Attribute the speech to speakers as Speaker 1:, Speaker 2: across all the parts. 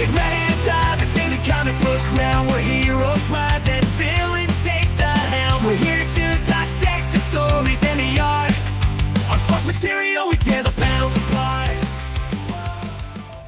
Speaker 1: Get ready to dive into the comic book realm where heroes rise and villains take the helm. We're here to dissect the stories and the art. On source material, we tear the panels apart.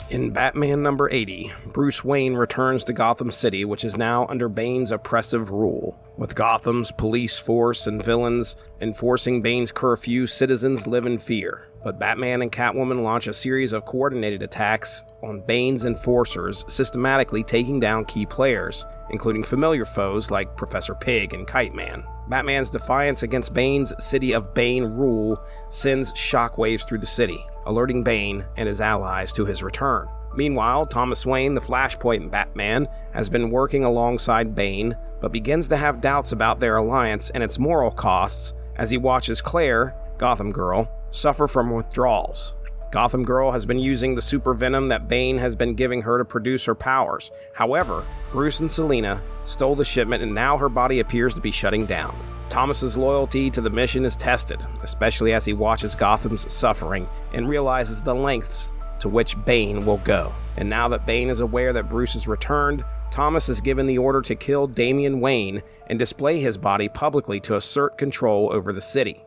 Speaker 2: In Batman number 80, Bruce Wayne returns to Gotham City, which is now under Bane's oppressive rule. With Gotham's police force and villains enforcing Bane's curfew, citizens live in fear. But Batman and Catwoman launch a series of coordinated attacks on Bane's enforcers, systematically taking down key players, including familiar foes like Professor Pig and Kite Man. Batman's defiance against Bane's City of Bane rule sends shockwaves through the city, alerting Bane and his allies to his return. Meanwhile, Thomas Wayne, the Flashpoint Batman, has been working alongside Bane, but begins to have doubts about their alliance and its moral costs as he watches Claire, Gotham Girl, suffer from withdrawals. Gotham Girl has been using the super venom that Bane has been giving her to produce her powers. However, Bruce and Selina stole the shipment and now her body appears to be shutting down. Thomas's loyalty to the mission is tested, especially as he watches Gotham's suffering and realizes the lengths to which Bane will go. And now that Bane is aware that Bruce has returned, Thomas is given the order to kill Damian Wayne and display his body publicly to assert control over the city.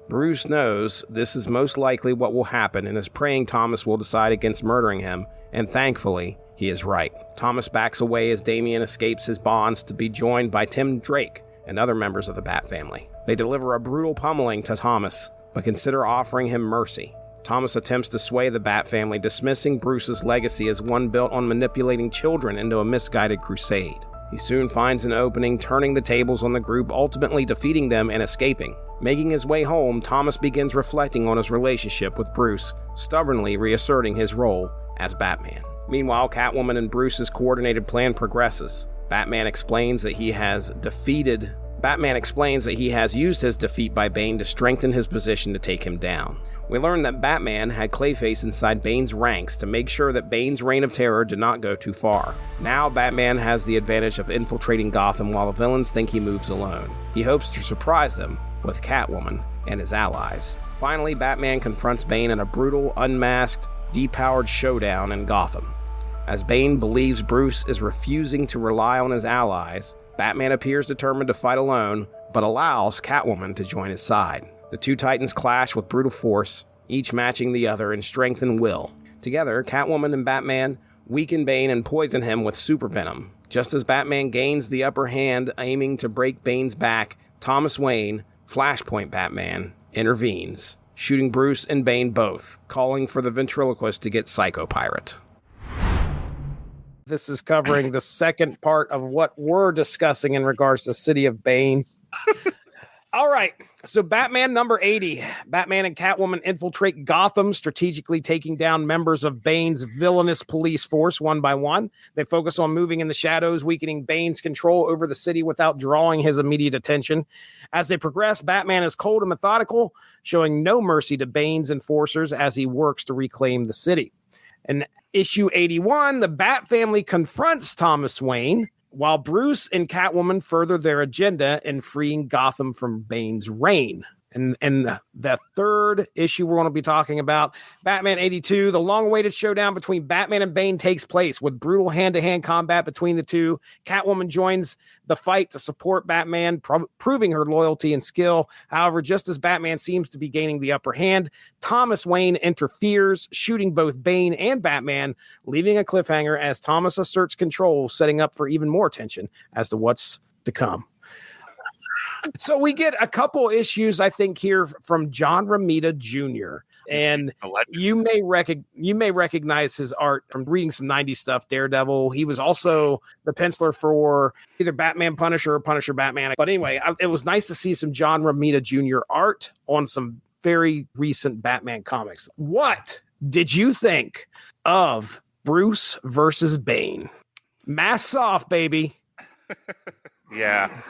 Speaker 2: Bruce knows this is most likely what will happen and is praying Thomas will decide against murdering him, and thankfully, he is right. Thomas backs away as Damian escapes his bonds to be joined by Tim Drake and other members of the Bat family. They deliver a brutal pummeling to Thomas, but consider offering him mercy. Thomas attempts to sway the Bat family, dismissing Bruce's legacy as one built on manipulating children into a misguided crusade. He soon finds an opening, turning the tables on the group, ultimately defeating them and escaping. Making his way home, Thomas begins reflecting on his relationship with Bruce, stubbornly reasserting his role as Batman. Meanwhile, Catwoman and Bruce's coordinated plan progresses. Batman explains that he has used his defeat by Bane to strengthen his position to take him down. We learn that Batman had Clayface inside Bane's ranks to make sure that Bane's reign of terror did not go too far. Now Batman has the advantage of infiltrating Gotham while the villains think he moves alone. He hopes to surprise them with Catwoman and his allies. Finally, Batman confronts Bane in a brutal, unmasked, depowered showdown in Gotham. As Bane believes Bruce is refusing to rely on his allies, Batman appears determined to fight alone, but allows Catwoman to join his side. The two titans clash with brutal force, each matching the other in strength and will. Together, Catwoman and Batman weaken Bane and poison him with super venom. Just as Batman gains the upper hand, aiming to break Bane's back, Thomas Wayne, Flashpoint Batman, intervenes, shooting Bruce and Bane both, calling for the ventriloquist to get Psycho Pirate. This is covering the second part of what we're discussing in regards to City of Bane. All right, so Batman number 80. Batman and Catwoman infiltrate Gotham, strategically taking down members of Bane's villainous police force one by one. They focus on moving in the shadows, weakening Bane's control over the city without drawing his immediate attention. As they progress, Batman is cold and methodical, showing no mercy to Bane's enforcers as he works to reclaim the city. In issue 81, the Bat family confronts Thomas Wayne, while Bruce and Catwoman further their agenda in freeing Gotham from Bane's reign. And the third issue we're going to be talking about, Batman 82, the long-awaited showdown between Batman and Bane takes place with brutal hand-to-hand combat between the two. Catwoman joins the fight to support Batman, proving her loyalty and skill. However, just as Batman seems to be gaining the upper hand, Thomas Wayne interferes, shooting both Bane and Batman, leaving a cliffhanger as Thomas asserts control, setting up for even more tension as to what's to come. So we get a couple issues, I think, here from John Romita Jr. And you may recognize his art from reading some 90s stuff, Daredevil. He was also the penciler for either Batman Punisher or Punisher Batman. But anyway, it was nice to see some John Romita Jr. art on some very recent Batman comics. What did you think of Bruce versus Bane? Masks off, baby.
Speaker 3: Yeah.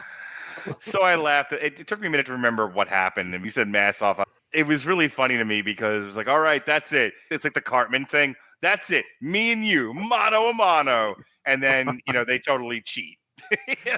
Speaker 3: So I laughed. It took me a minute to remember what happened. And you said mask off. It was really funny to me because it was like, all right, that's it. It's like the Cartman thing. That's it. Me and you, mano a mano. And then, they totally cheat.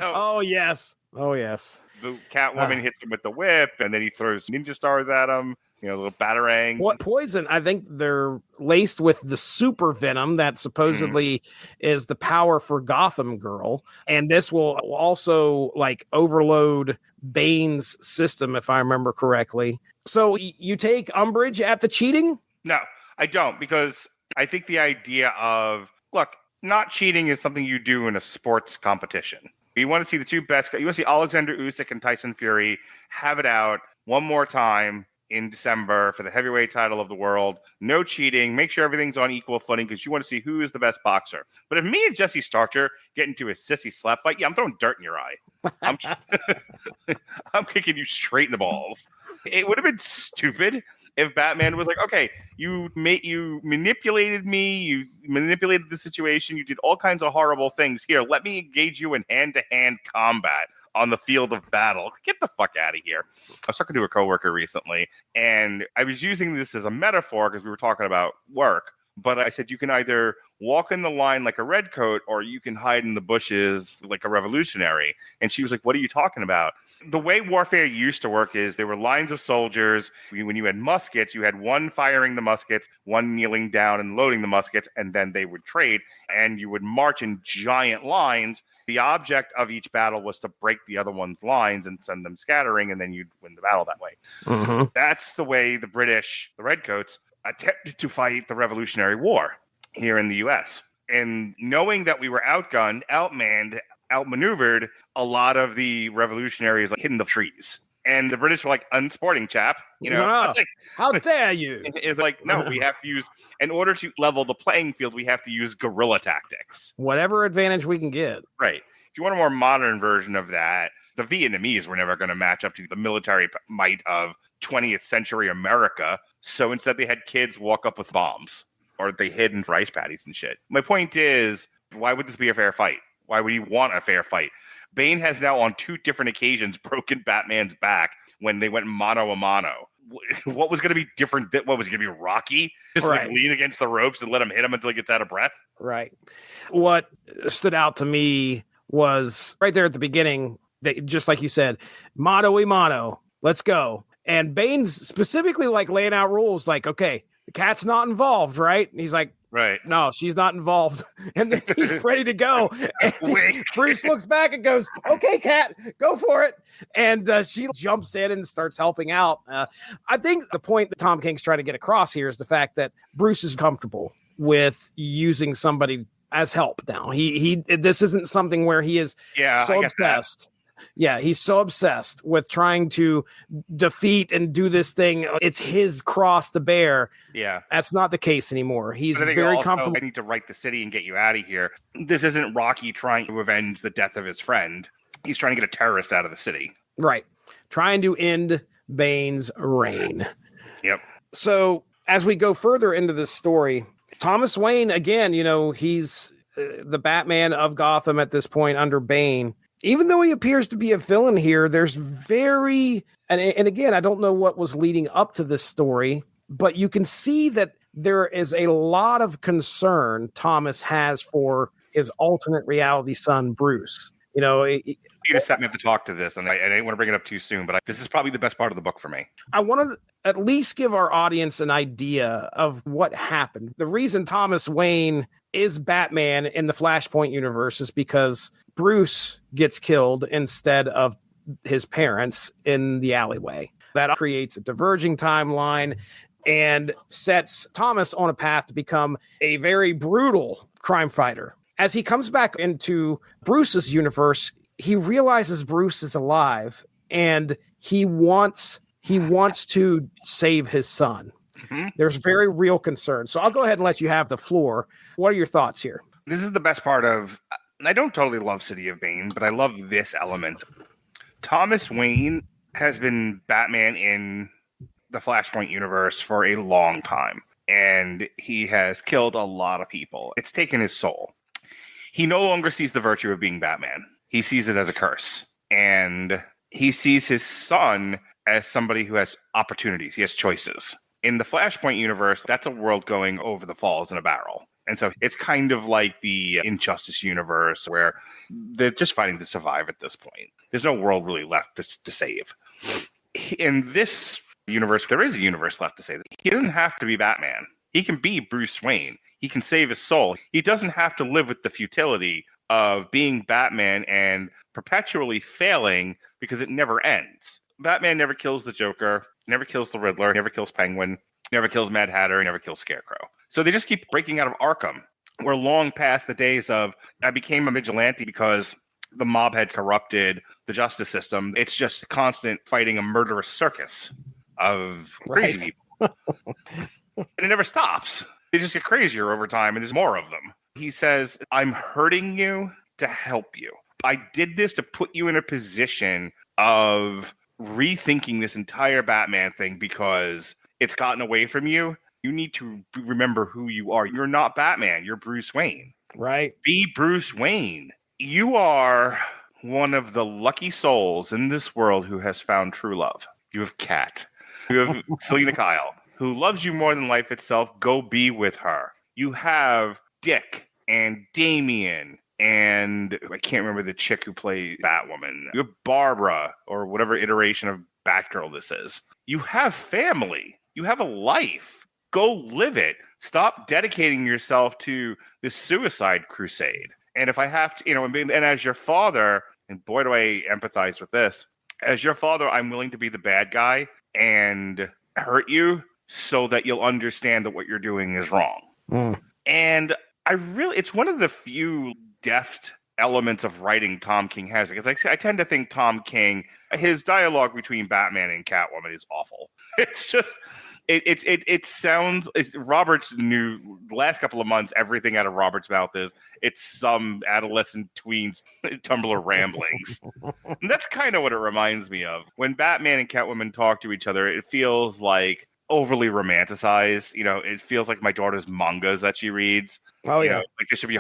Speaker 2: Oh, yes. Oh, yes.
Speaker 3: The Catwoman hits him with the whip, and then he throws ninja stars at him. little batarang.
Speaker 2: What poison? I think they're laced with the super venom that supposedly is the power for Gotham Girl. And this will also like overload Bane's system, if I remember correctly. So you take umbrage at the cheating?
Speaker 3: No, I don't, because I think the idea of, look, not cheating is something you do in a sports competition. You want to see the two best. You want to see Alexander Usyk and Tyson Fury have it out one more time in December for the heavyweight title of the world. No cheating. Make sure everything's on equal footing because you want to see who is the best boxer. But if me and Jesse Starcher get into a sissy slap fight, I'm throwing dirt in your eye. I'm kicking you straight in the balls. It would have been stupid if Batman was like, okay, you manipulated me, you manipulated the situation, you did all kinds of horrible things. Here, let me engage you in hand-to-hand combat on the field of battle. Get the fuck out of here. I was talking to a coworker recently, and I was using this as a metaphor because we were talking about work. But I said, you can either walk in the line like a redcoat or you can hide in the bushes like a revolutionary. And she was like, what are you talking about? The way warfare used to work is there were lines of soldiers. When you had muskets, you had one firing the muskets, one kneeling down and loading the muskets, and then they would trade. And you would march in giant lines. The object of each battle was to break the other one's lines and send them scattering, and then you'd win the battle that way. Mm-hmm. That's the way the British, the redcoats, attempted to fight the Revolutionary War here in the U.S. And knowing that we were outgunned, outmanned, outmaneuvered, a lot of the revolutionaries like hid in the trees. And the British were like, unsporting chap,
Speaker 2: like, how dare you?
Speaker 3: It's like, no, we have to use, in order to level the playing field, we have to use guerrilla tactics.
Speaker 2: Whatever advantage we can get.
Speaker 3: Right. If you want a more modern version of that, the Vietnamese were never going to match up to the military might of 20th century America. So instead they had kids walk up with bombs, or they hid in rice patties and shit. My point is, why would this be a fair fight? Why would he want a fair fight? Bane has now on 2 different occasions broken Batman's back when they went mano a mano. What was going to be different? What was going to be Rocky? Just like lean against the ropes and let him hit him until he gets out of breath?
Speaker 2: Right. What stood out to me was right there at the beginning, just like you said, mano a mano, let's go. And Bane's specifically like laying out rules like, okay, the cat's not involved, right? And he's like,
Speaker 3: right,
Speaker 2: no, she's not involved. And then he's ready to go. And Bruce looks back and goes, okay, cat, go for it. And she jumps in and starts helping out. I think the point that Tom King's trying to get across here is the fact that Bruce is comfortable with using somebody as help now. This isn't something where he is so obsessed. Yeah, he's so obsessed with trying to defeat and do this thing. It's his cross to bear.
Speaker 3: Yeah.
Speaker 2: That's not the case anymore. He's very comfortable.
Speaker 3: I need to write the city and get you out of here. This isn't Rocky trying to avenge the death of his friend. He's trying to get a terrorist out of the city.
Speaker 2: Right. Trying to end Bane's reign.
Speaker 3: Yep.
Speaker 2: So as we go further into this story, Thomas Wayne, again, he's the Batman of Gotham at this point under Bane. Even though he appears to be a villain here, there's and again, I don't know what was leading up to this story, but you can see that there is a lot of concern Thomas has for his alternate reality son, Bruce.
Speaker 3: You just set me up to talk to this, and I didn't want to bring it up too soon, but this is probably the best part of the book for me.
Speaker 2: I want to at least give our audience an idea of what happened. The reason Thomas Wayne is Batman in the Flashpoint universe is because Bruce gets killed instead of his parents in the alleyway. That creates a diverging timeline and sets Thomas on a path to become a very brutal crime fighter. As he comes back into Bruce's universe, he realizes Bruce is alive and he wants to save his son. Mm-hmm. There's very real concern. So I'll go ahead and let you have the floor. What are your thoughts here?
Speaker 3: This is the best part of, I don't totally love City of Bane, but I love this element. Thomas Wayne has been Batman in the Flashpoint universe for a long time, and he has killed a lot of people. It's taken his soul. He no longer sees the virtue of being Batman. He sees it as a curse, and he sees his son as somebody who has opportunities. He has choices. In the Flashpoint universe, that's a world going over the falls in a barrel. And so it's kind of like the Injustice universe where they're just fighting to survive at this point. There's no world really left to save. In this universe, there is a universe left to say that he doesn't have to be Batman. He can be Bruce Wayne. He can save his soul. He doesn't have to live with the futility of being Batman and perpetually failing because it never ends. Batman never kills the Joker, never kills the Riddler, never kills Penguin, never kills Mad Hatter, never kills Scarecrow. So they just keep breaking out of Arkham. We're long past the days of, I became a vigilante because the mob had corrupted the justice system. It's just constant fighting a murderous circus of crazy people. And it never stops. They just get crazier over time, and there's more of them. He says, I'm hurting you to help you. I did this to put you in a position of rethinking this entire Batman thing because it's gotten away from you. You need to remember who you are. You're not Batman. You're Bruce Wayne.
Speaker 2: Right.
Speaker 3: Be Bruce Wayne. You are one of the lucky souls in this world who has found true love. You have Kat. You have Selena Kyle, who loves you more than life itself. Go be with her. You have Dick and Damian and I can't remember the chick who played Batwoman. You have Barbara or whatever iteration of Batgirl this is. You have family. You have a life. Go live it. Stop dedicating yourself to this suicide crusade. And if I have to, and as your father, and boy, do I empathize with this, as your father, I'm willing to be the bad guy and hurt you so that you'll understand that what you're doing is wrong. And it's one of the few deft elements of writing Tom King has, because I tend to think Tom King, his dialogue between Batman and Catwoman is awful. It's just, it sounds, Robert's new, the last couple of months, everything out of Robert's mouth it's some adolescent tween's Tumblr ramblings. And that's kind of what it reminds me of. When Batman and Catwoman talk to each other, it feels like overly romanticized. It feels like my daughter's mangas that she reads.
Speaker 2: Oh, yeah.
Speaker 3: Like there should be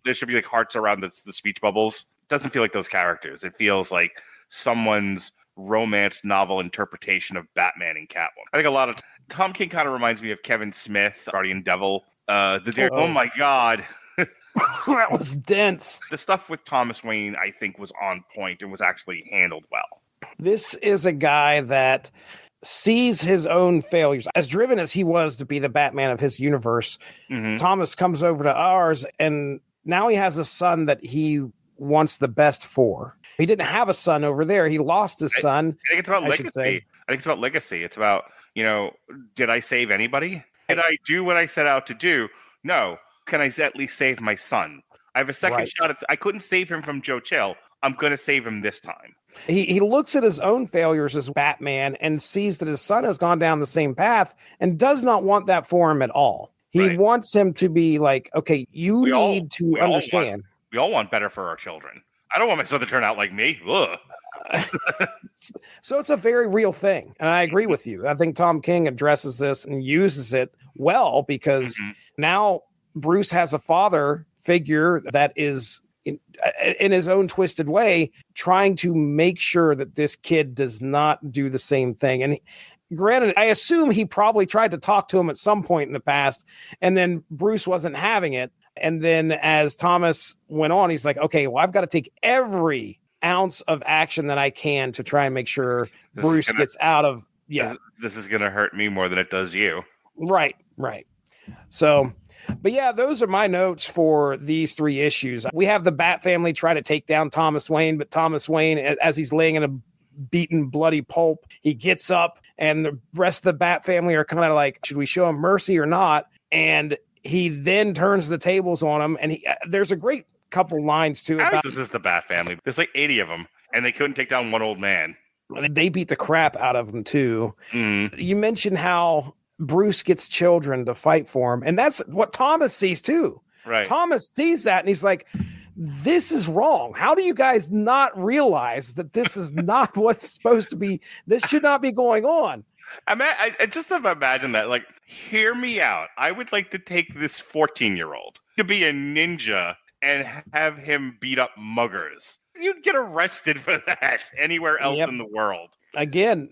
Speaker 3: there should be like hearts around the speech bubbles. It doesn't feel like those characters. It feels like someone's romance novel interpretation of Batman and Catwoman. I think a lot of Tom King kind of reminds me of Kevin Smith, Guardian Devil. Oh my God.
Speaker 2: That was dense.
Speaker 3: The stuff with Thomas Wayne, I think, was on point and was actually handled well.
Speaker 2: This is a guy that sees his own failures. As driven as he was to be the Batman of his universe, Thomas comes over to ours, and now he has a son that he wants the best for. He didn't have a son over there. He lost his son.
Speaker 3: I think it's about legacy. I think it's about legacy. It's about, did I save anybody? Did I do what I set out to do? No. Can I at least save my son? I have a second shot. I couldn't save him from Joe Chill. I'm going to save him this time.
Speaker 2: He looks at his own failures as Batman and sees that his son has gone down the same path and does not want that for him at all. He wants him to be like, okay, you need to understand.
Speaker 3: We all want better for our children. I don't want my son to turn out like me.
Speaker 2: So it's a very real thing. And I agree with you. I think Tom King addresses this and uses it well because now Bruce has a father figure that is in his own twisted way, trying to make sure that this kid does not do the same thing. And granted, I assume he probably tried to talk to him at some point in the past, and then Bruce wasn't having it. And then as Thomas went on, he's like, okay, well, I've got to take every ounce of action that I can to try and make sure Bruce gets out of,
Speaker 3: This is going to hurt me more than it does you.
Speaker 2: Right. So, but yeah, those are my notes for these three issues. We have the Bat family try to take down Thomas Wayne, but Thomas Wayne, as he's laying in a beaten, bloody pulp, he gets up, and the rest of the Bat family are kind of like, should we show him mercy or not? And he then turns the tables on him, and there's a great couple lines too.
Speaker 3: This is the Bat family. There's like 80 of them, and they couldn't take down one old man.
Speaker 2: They beat the crap out of him too. You mentioned how Bruce gets children to fight for him, and that's what Thomas sees too.
Speaker 3: Right.
Speaker 2: Thomas sees that, and he's like, this is wrong. How do you guys not realize that this is not what's supposed to be? This should not be going on.
Speaker 3: I just imagine that. Like, hear me out. I would like to take this 14-year-old to be a ninja and have him beat up muggers. You'd get arrested for that anywhere else in the world.
Speaker 2: Again,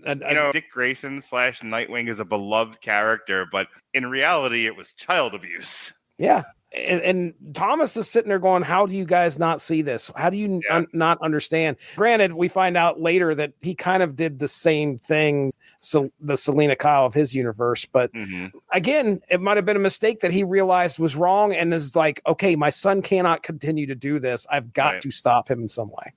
Speaker 3: Dick Grayson / Nightwing is a beloved character, but in reality, it was child abuse.
Speaker 2: Yeah. And Thomas is sitting there going, how do you guys not see this? How do you not understand? Granted, we find out later that he kind of did the same thing, so the Selena Kyle of his universe. But again, it might have been a mistake that he realized was wrong and is like, okay, my son cannot continue to do this. I've got to stop him in some way.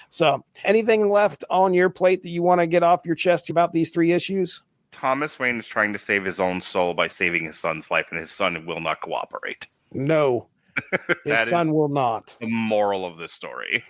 Speaker 2: So anything left on your plate that you want to get off your chest about these 3 issues?
Speaker 3: Thomas Wayne is trying to save his own soul by saving his son's life, and his son will not cooperate.
Speaker 2: No, his son will not.
Speaker 3: The moral of this story.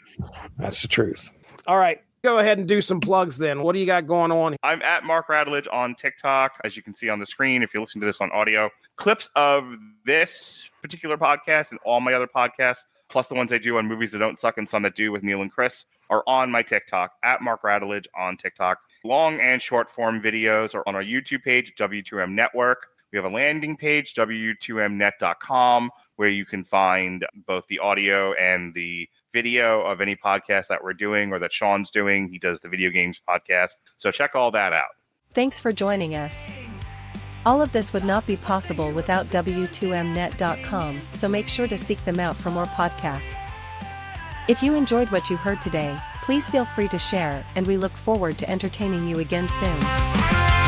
Speaker 2: That's the truth. All right, go ahead and do some plugs then. What do you got going on?
Speaker 3: I'm at Mark Radulich on TikTok, as you can see on the screen if you're listening to this on audio. Clips of this particular podcast and all my other podcasts, plus the ones I do on movies that don't suck and some that do with Neil and Chris, are on my TikTok, at Mark Radulich on TikTok. Long and short form videos are on our YouTube page, W2M Network. We have a landing page, w2mnet.com, where you can find both the audio and the video of any podcast that we're doing or that Sean's doing. He does the video games podcast. So check all that out.
Speaker 4: Thanks for joining us. All of this would not be possible without w2mnet.com, so make sure to seek them out for more podcasts. If you enjoyed what you heard today, please feel free to share, and we look forward to entertaining you again soon.